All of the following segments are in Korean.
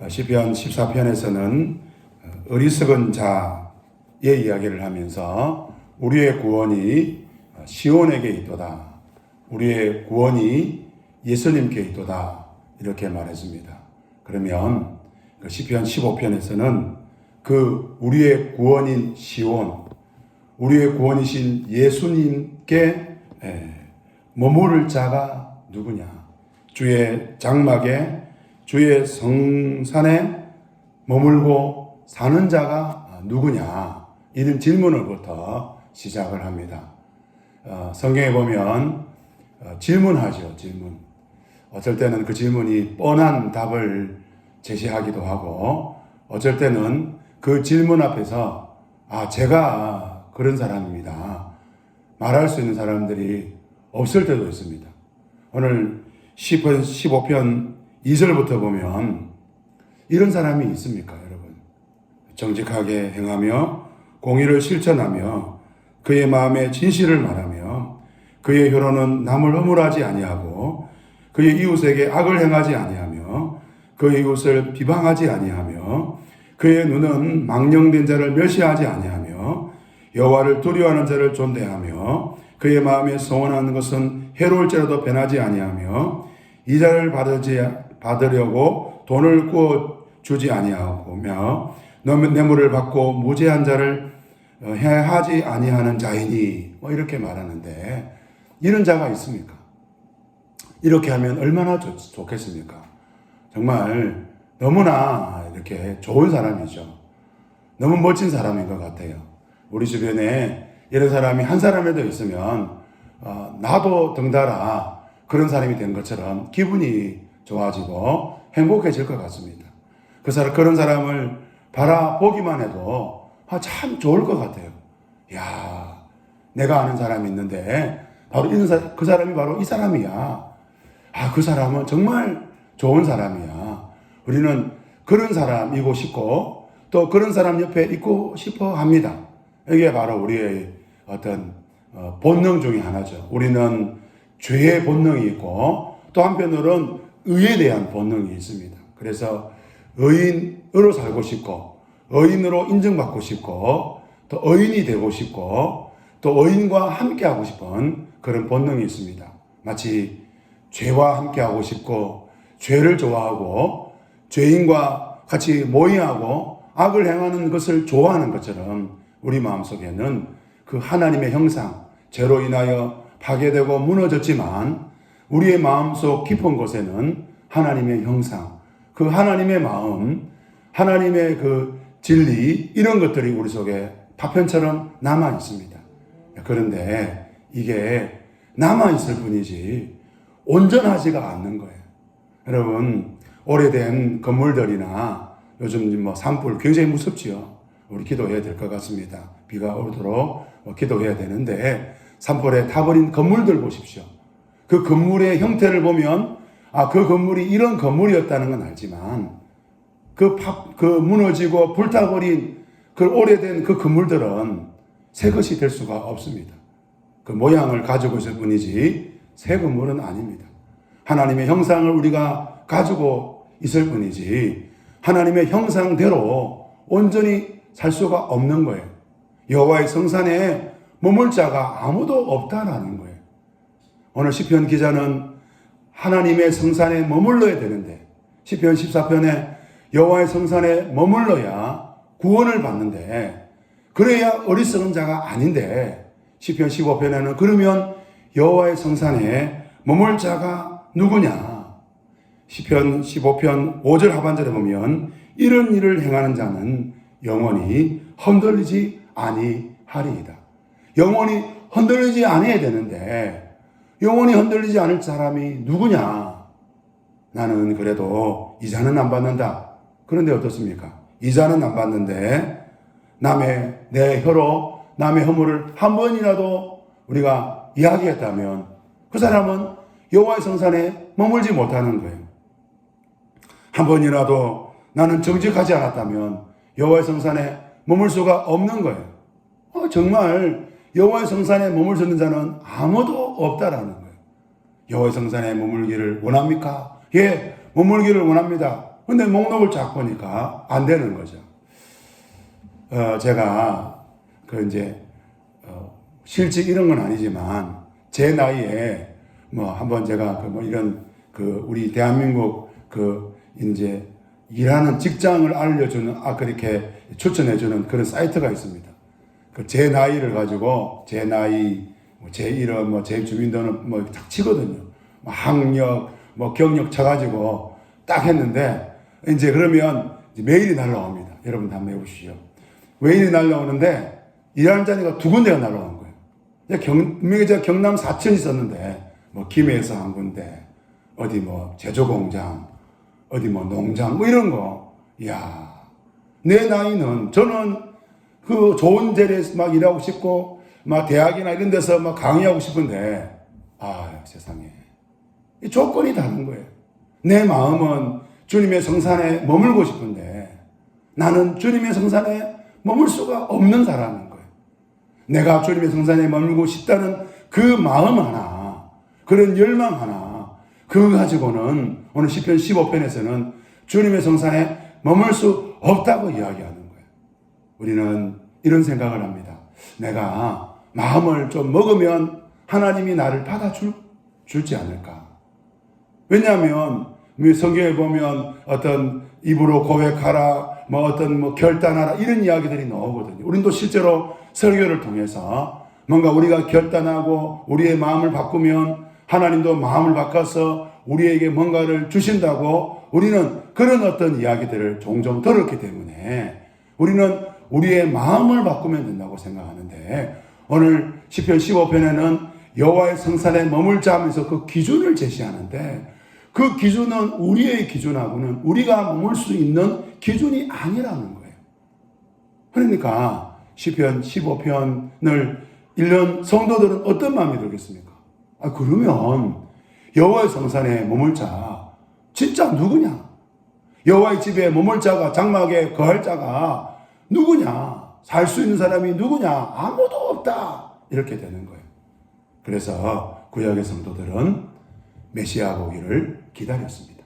시편 14편에서는 어리석은 자의 이야기를 하면서 우리의 구원이 시온에게 있도다. 우리의 구원이 예수님께 있도다. 이렇게 말했습니다. 그러면 시편 15편에서는 그 우리의 구원인 시온, 우리의 구원이신 예수님께 머무를 자가 누구냐? 주의 장막에, 주의 성산에 머물고 사는 자가 누구냐? 이런 질문을부터 시작을 합니다. 성경에 보면 질문하죠. 질문. 어쩔 때는 그 질문이 뻔한 답을 제시하기도 하고, 어쩔 때는 그 질문 앞에서 제가 그런 사람입니다. 말할 수 있는 사람들이 없을 때도 있습니다. 오늘 15편 2절부터 보면 이런 사람이 있습니까, 여러분? 정직하게 행하며 공의를 실천하며 그의 마음에 진실을 말하며 그의 혀로는 남을 허물하지 아니하고 그의 이웃에게 악을 행하지 아니하며 그의 이웃을 비방하지 아니하며 그의 눈은 망령된 자를 멸시하지 아니하며 여호와를 두려워하는 자를 존대하며 그의 마음에 소원하는 것은 해로울지라도 변하지 아니하며 이자를 받으려고 돈을 구워 주지 아니하며 뇌물을 받고 무죄한 자를 해하지 아니하는 자이니 이렇게 말하는데, 이런 자가 있습니까? 이렇게 하면 얼마나 좋겠습니까? 정말 너무나 이렇게 좋은 사람이죠. 너무 멋진 사람인 것 같아요. 우리 주변에 이런 사람이 한 사람이라도 있으면 나도 덩달아 그런 사람이 된 것처럼 기분이 좋아지고 행복해질 것 같습니다. 그런 사람을 바라보기만 해도 참 좋을 것 같아요. 야, 내가 아는 사람이 있는데 바로 그 사람이 바로 이 사람이야. 그 사람은 정말 좋은 사람이야. 우리는 그런 사람이고 싶고 또 그런 사람 옆에 있고 싶어 합니다. 이게 바로 우리의 어떤 본능 중에 하나죠. 우리는 죄의 본능이 있고 또 한편으로는 의에 대한 본능이 있습니다. 그래서 의인으로 살고 싶고 의인으로 인정받고 싶고 또 의인이 되고 싶고 또 의인과 함께하고 싶은 그런 본능이 있습니다. 마치 죄와 함께하고 싶고 죄를 좋아하고 죄인과 같이 모의하고 악을 행하는 것을 좋아하는 것처럼 우리 마음속에는 그 하나님의 형상, 죄로 인하여 파괴되고 무너졌지만 우리의 마음속 깊은 곳에는 하나님의 형상, 그 하나님의 마음, 하나님의 그 진리, 이런 것들이 우리 속에 파편처럼 남아 있습니다. 그런데 이게 남아 있을 뿐이지 온전하지가 않는 거예요. 여러분, 오래된 건물들이나 요즘 산불 굉장히 무섭지요. 우리 기도해야 될 것 같습니다. 비가 오도록 기도해야 되는데 산불에 타버린 건물들 보십시오. 그 건물의 형태를 보면 그 건물이 이런 건물이었다는 건 알지만 그 무너지고 불타버린 그 오래된 그 건물들은 새 것이 될 수가 없습니다. 그 모양을 가지고 있을 뿐이지 새 건물은 아닙니다. 하나님의 형상을 우리가 가지고 있을 뿐이지 하나님의 형상대로 온전히 살 수가 없는 거예요. 여호와의 성산에 머물 자가 아무도 없다라는 거예요. 오늘 시편 기자는 하나님의 성산에 머물러야 되는데 시편 14편에 여호와의 성산에 머물러야 구원을 받는데 그래야 어리석은 자가 아닌데 시편 15편에는 그러면 여호와의 성산에 머물 자가 누구냐? 시편 15편 5절 하반절에 보면 이런 일을 행하는 자는 영원히 흔들리지 아니하리이다. 영원히 흔들리지 않아야 되는데 영원히 흔들리지 않을 사람이 누구냐? 나는 그래도 이자는 안 받는다. 그런데 어떻습니까? 이자는 안 받는데 내 혀로 남의 허물을 한 번이라도 우리가 이야기했다면 그 사람은 여호와의 성산에 머물지 못하는 거예요. 한 번이라도 나는 정직하지 않았다면 여호와의 성산에 머물 수가 없는 거예요. 정말 여호와의 성산에 머물 수 있는 자는 아무도 없다라는 거예요. 여호와의 성산에 머물기를 원합니까? 예, 머물기를 원합니다. 근데 목록을 쫙 보니까 안 되는 거죠. 제가 실직 이런 건 아니지만 제 나이에 한번 제가 우리 대한민국 이제 일하는 직장을 알려주는 그렇게 추천해주는 그런 사이트가 있습니다. 제 나이를 가지고 제 나이, 제 이름, 제 주민등록 딱 치거든요. 학력, 경력 쳐가지고 딱 했는데 이제 그러면 메일이 날라옵니다. 여러분 한번 해보시죠. 메일이 날라오는데 일하는 자리가 두 군데가 날라온 거예요. 분명히 제가 경남 사천이 있었는데 김해에서 한 군데, 어디 제조공장, 어디 농장 이런 거. 이야, 내 나이는 저는 그 좋은 자리에서 일하고 싶고 대학이나 이런 데서 강의하고 싶은데 세상에 이 조건이 다른 거예요. 내 마음은 주님의 성산에 머물고 싶은데 나는 주님의 성산에 머물 수가 없는 사람인 거예요. 내가 주님의 성산에 머물고 싶다는 그 마음 하나, 그런 열망 하나, 그거 가지고는 오늘 시편 15편에서는 주님의 성산에 머물 수 없다고 이야기하는 거예요. 우리는 이런 생각을 합니다. 내가 마음을 좀 먹으면 하나님이 나를 받아줄지 않을까. 왜냐하면 성경에 보면 어떤 입으로 고백하라, 결단하라 이런 이야기들이 나오거든요. 우리도 실제로 설교를 통해서 뭔가 우리가 결단하고 우리의 마음을 바꾸면 하나님도 마음을 바꿔서 우리에게 뭔가를 주신다고 우리는 그런 어떤 이야기들을 종종 들었기 때문에 우리는 우리의 마음을 바꾸면 된다고 생각하는데, 오늘 시편 15편에는 여호와의 성산에 머물자 하면서 그 기준을 제시하는데, 그 기준은 우리의 기준하고는 우리가 머물 수 있는 기준이 아니라는 거예요. 그러니까 시편 15편을 읽는 성도들은 어떤 마음이 들겠습니까? 그러면 여호와의 성산에 머물 자 진짜 누구냐? 여호와의 집에 머물 자가, 장막에 거할 자가 누구냐? 살 수 있는 사람이 누구냐? 아무도 없다. 이렇게 되는 거예요. 그래서 구약의 성도들은 메시아가 오기를 기다렸습니다.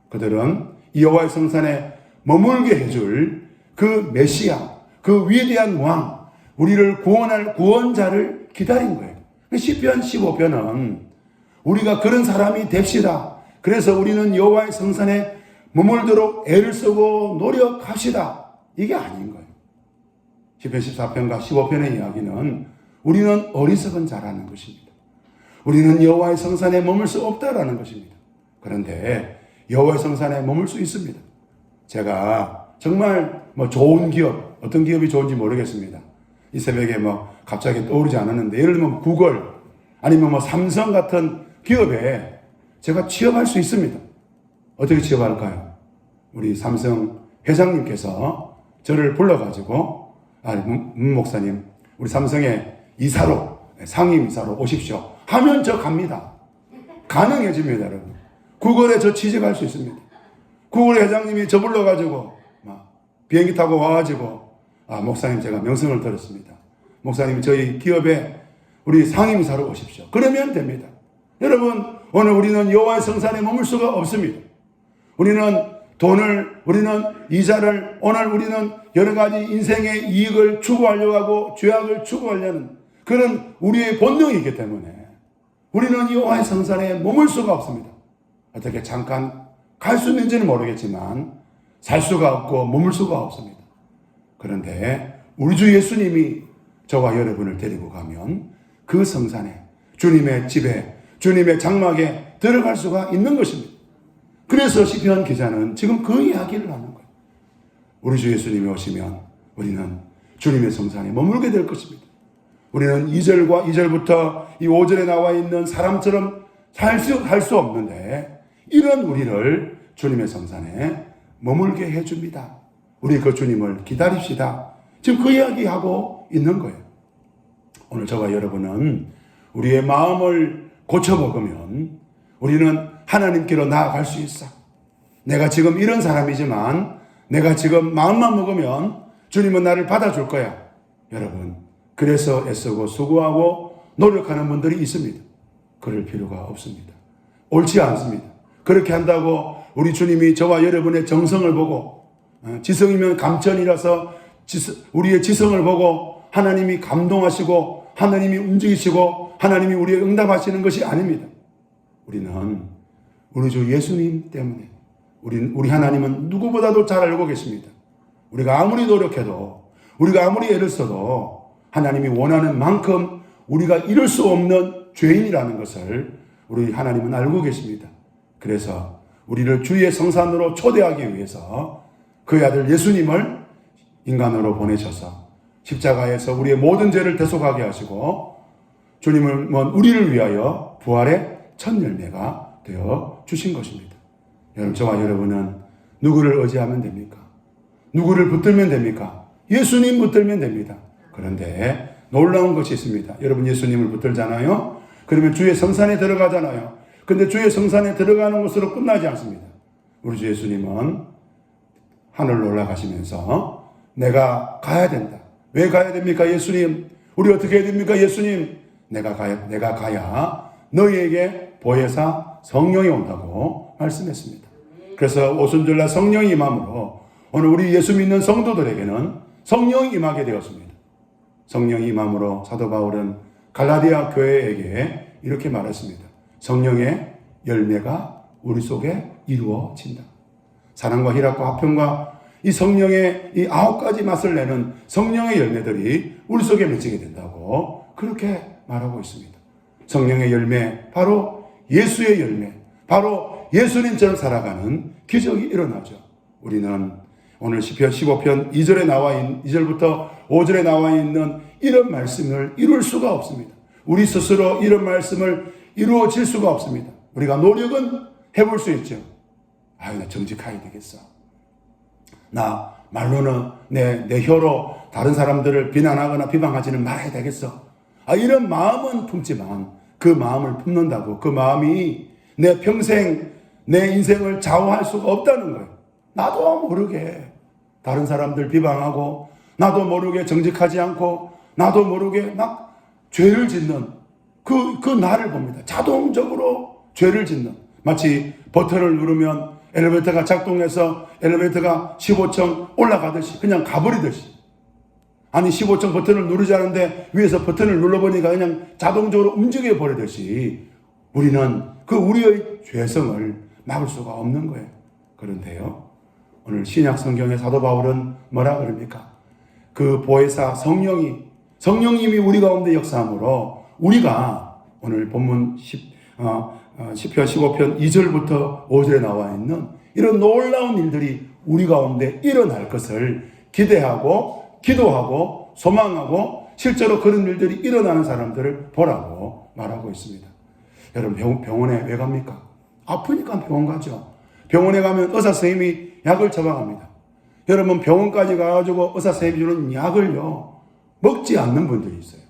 그들은 여호와의 성산에 머물게 해줄 그 메시아, 그 위대한 왕, 우리를 구원할 구원자를 기다린 거예요. 시편 15편은 우리가 그런 사람이 됩시다. 그래서 우리는 여호와의 성산에 머물도록 애를 쓰고 노력합시다. 이게 아닌 거예요. 시편 14편과 15편의 이야기는 우리는 어리석은 자라는 것입니다. 우리는 여호와의 성산에 머물 수 없다라는 것입니다. 그런데 여호와의 성산에 머물 수 있습니다. 제가 정말 좋은 기업, 어떤 기업이 좋은지 모르겠습니다. 이 새벽에 갑자기 떠오르지 않았는데, 예를 들면 구글 아니면 삼성 같은 기업에 제가 취업할 수 있습니다. 어떻게 취업할까요? 우리 삼성 회장님께서 저를 불러가지고, 문 목사님, 우리 삼성의 이사로, 상임 이사로 오십시오 하면 저 갑니다. 가능해집니다, 여러분. 구글에 저 취직할 수 있습니다. 구글 회장님이 저 불러가지고 비행기 타고 와가지고, 목사님 제가 명성을 들었습니다. 목사님 저희 기업에 우리 상임이사로 오십시오. 그러면 됩니다. 여러분, 오늘 우리는 여호와의 성산에 머물 수가 없습니다. 우리는 돈을, 우리는 이자를, 오늘 우리는 여러 가지 인생의 이익을 추구하려고 하고 죄악을 추구하려는 그런 우리의 본능이 있기 때문에 우리는 여호와의 성산에 머물 수가 없습니다. 어떻게 잠깐 갈 수 있는지는 모르겠지만 살 수가 없고 머물 수가 없습니다. 그런데 우리 주 예수님이 저와 여러분을 데리고 가면 그 성산에, 주님의 집에, 주님의 장막에 들어갈 수가 있는 것입니다. 그래서 시편 기자는 지금 그 이야기를 하는 거예요. 우리 주 예수님이 오시면 우리는 주님의 성산에 머물게 될 것입니다. 우리는 2절과 2절부터 이 5절에 나와 있는 사람처럼 살 수 없는데, 이런 우리를 주님의 성산에 머물게 해줍니다. 우리 그 주님을 기다립시다. 지금 그 이야기하고 있는 거예요. 오늘 저와 여러분은 우리의 마음을 고쳐먹으면 우리는 하나님께로 나아갈 수 있어. 내가 지금 이런 사람이지만 내가 지금 마음만 먹으면 주님은 나를 받아줄 거야. 여러분, 그래서 애쓰고 수고하고 노력하는 분들이 있습니다. 그럴 필요가 없습니다. 옳지 않습니다. 그렇게 한다고 우리 주님이 저와 여러분의 정성을 보고, 지성이면 감천이라서 우리의 지성을 보고 하나님이 감동하시고 하나님이 움직이시고 하나님이 우리의 응답하시는 것이 아닙니다. 우리는 우리 주 예수님 때문에 우리 하나님은 누구보다도 잘 알고 계십니다. 우리가 아무리 노력해도, 우리가 아무리 애를 써도 하나님이 원하는 만큼 우리가 이룰 수 없는 죄인이라는 것을 우리 하나님은 알고 계십니다. 그래서 우리를 주의 성산으로 초대하기 위해서 그의 아들 예수님을 인간으로 보내셔서 십자가에서 우리의 모든 죄를 대속하게 하시고 주님은 우리를 위하여 부활의 첫 열매가 되어 주신 것입니다. 여러분, 저와 여러분은 누구를 의지하면 됩니까? 누구를 붙들면 됩니까? 예수님 붙들면 됩니다. 그런데 놀라운 것이 있습니다. 여러분, 예수님을 붙들잖아요. 그러면 주의 성산에 들어가잖아요. 근데 주의 성산에 들어가는 것으로 끝나지 않습니다. 우리 주 예수님은 하늘로 올라가시면서 내가 가야 된다. 왜 가야 됩니까? 예수님. 우리 어떻게 해야 됩니까? 예수님. 내가 가야 너희에게 보혜사 성령이 온다고 말씀했습니다. 그래서 오순절날 성령이 임함으로 오늘 우리 예수 믿는 성도들에게는 성령이 임하게 되었습니다. 성령이 임함으로 사도 바울은 갈라디아 교회에게 이렇게 말했습니다. 성령의 열매가 우리 속에 이루어진다. 사랑과 희락과 화평과 이 성령의 이 9가지 맛을 내는 성령의 열매들이 우리 속에 맺히게 된다고 그렇게 말하고 있습니다. 성령의 열매, 바로 예수의 열매, 바로 예수님처럼 살아가는 기적이 일어나죠. 우리는 오늘 시편 15편 2절부터 5절에 나와 있는 이런 말씀을 이룰 수가 없습니다. 우리 스스로 이런 말씀을 이루어질 수가 없습니다. 우리가 노력은 해볼 수 있죠. 나 정직해야 되겠어. 나 말로는 내 혀로 다른 사람들을 비난하거나 비방하지는 말아야 되겠어. 이런 마음은 품지만 그 마음을 품는다고 그 마음이 내 평생 내 인생을 좌우할 수가 없다는 거예요. 나도 모르게 다른 사람들 비방하고 나도 모르게 정직하지 않고 나도 모르게 막 죄를 짓는 그 나를 봅니다. 자동적으로 죄를 짓는, 마치 버튼을 누르면 엘리베이터가 작동해서 엘리베이터가 15층 올라가듯이 그냥 가버리듯이, 아니 15층 버튼을 누르지 않은데 위에서 버튼을 눌러보니까 그냥 자동적으로 움직여 버리듯이 우리는 그 우리의 죄성을 막을 수가 없는 거예요. 그런데요, 오늘 신약 성경의 사도 바울은 뭐라 그럽니까? 그 보혜사 성령님이 우리 가운데 역사함으로 우리가 오늘 본문 10편 15편 2절부터 5절에 나와 있는 이런 놀라운 일들이 우리 가운데 일어날 것을 기대하고 기도하고 소망하고 실제로 그런 일들이 일어나는 사람들을 보라고 말하고 있습니다. 여러분, 병원에 왜 갑니까? 아프니까 병원 가죠. 병원에 가면 의사 선생님이 약을 처방합니다. 여러분, 병원까지 가가지고 의사 선생님이 주는 약을요 먹지 않는 분들이 있어요.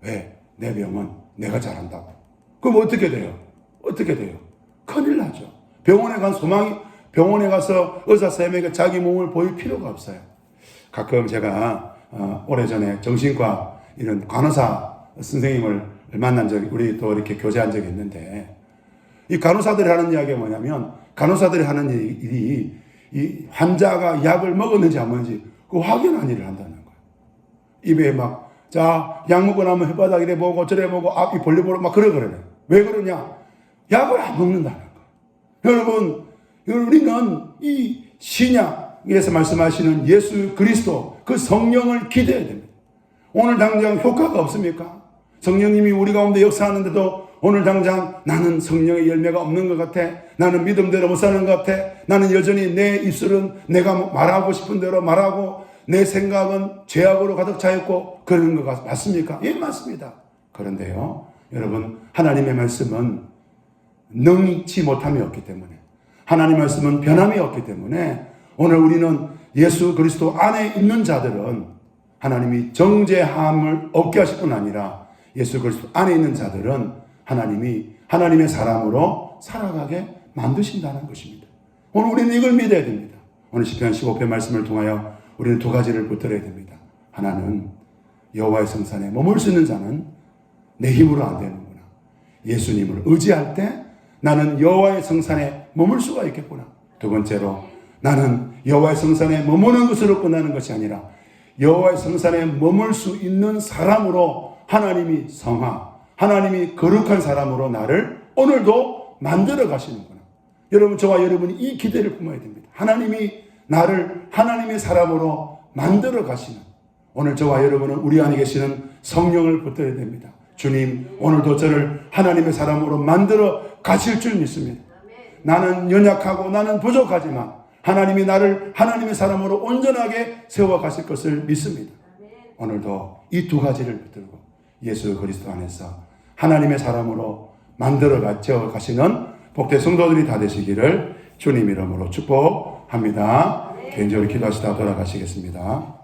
왜? 내 병은 내가 잘한다고. 그럼 어떻게 돼요? 큰일 나죠. 병원에 가서 의사 선생님에게 자기 몸을 보일 필요가 없어요. 가끔 제가 오래전에 정신과 이런 간호사 선생님을 만난 적이, 우리 또 이렇게 교제한 적이 있는데, 이 간호사들이 하는 이야기가 뭐냐면, 간호사들이 하는 일이 이 환자가 약을 먹었는지 안 먹었는지 그 확인하는 일을 한다는 거예요. 입에 막, 약 먹고 나면 혓바닥 이래 보고 저래 보고 앞이 벌려보고 막 그러거든요. 왜 그러냐? 약을 안 먹는다는 거예요. 여러분, 우리는 이 신약에서 말씀하시는 예수 그리스도, 그 성령을 기대해야 됩니다. 오늘 당장 효과가 없습니까? 성령님이 우리 가운데 역사하는데도 오늘 당장 나는 성령의 열매가 없는 것 같아. 나는 믿음대로 못 사는 것 같아. 나는 여전히 내 입술은 내가 말하고 싶은 대로 말하고 내 생각은 죄악으로 가득 차 있고 그러는 것 맞습니까? 예, 맞습니다. 그런데요, 여러분, 하나님의 말씀은 능치 못함이 없기 때문에, 하나님의 말씀은 변함이 없기 때문에 오늘 우리는 예수 그리스도 안에 있는 자들은 하나님이 정죄함을 얻게 하실 뿐 아니라 예수 그리스도 안에 있는 자들은 하나님이 하나님의 사람으로 살아가게 만드신다는 것입니다. 오늘 우리는 이걸 믿어야 됩니다. 오늘 시편 15편 말씀을 통하여 우리는 두 가지를 붙들어야 됩니다. 하나는 여호와의 성산에 머물 수 있는 자는 내 힘으로 안 되는구나. 예수님을 의지할 때 나는 여호와의 성산에 머물 수가 있겠구나. 두 번째로 나는 여호와의 성산에 머무는 것으로 끝나는 것이 아니라 여호와의 성산에 머물 수 있는 사람으로 하나님이 하나님이 거룩한 사람으로 나를 오늘도 만들어 가시는구나. 여러분, 저와 여러분이 이 기대를 품어야 됩니다. 하나님이 나를 하나님의 사람으로 만들어 가시는, 오늘 저와 여러분은 우리 안에 계시는 성령을 붙들어야 됩니다. 주님, 오늘도 저를 하나님의 사람으로 만들어 가실 줄 믿습니다. 나는 연약하고 나는 부족하지만 하나님이 나를 하나님의 사람으로 온전하게 세워 가실 것을 믿습니다. 오늘도 이 두 가지를 붙들고 예수 그리스도 안에서 하나님의 사람으로 만들어 가시는 복된 성도들이 다 되시기를 주님 이름으로 축복합니다. 개인적으로 기도하시다 돌아가시겠습니다.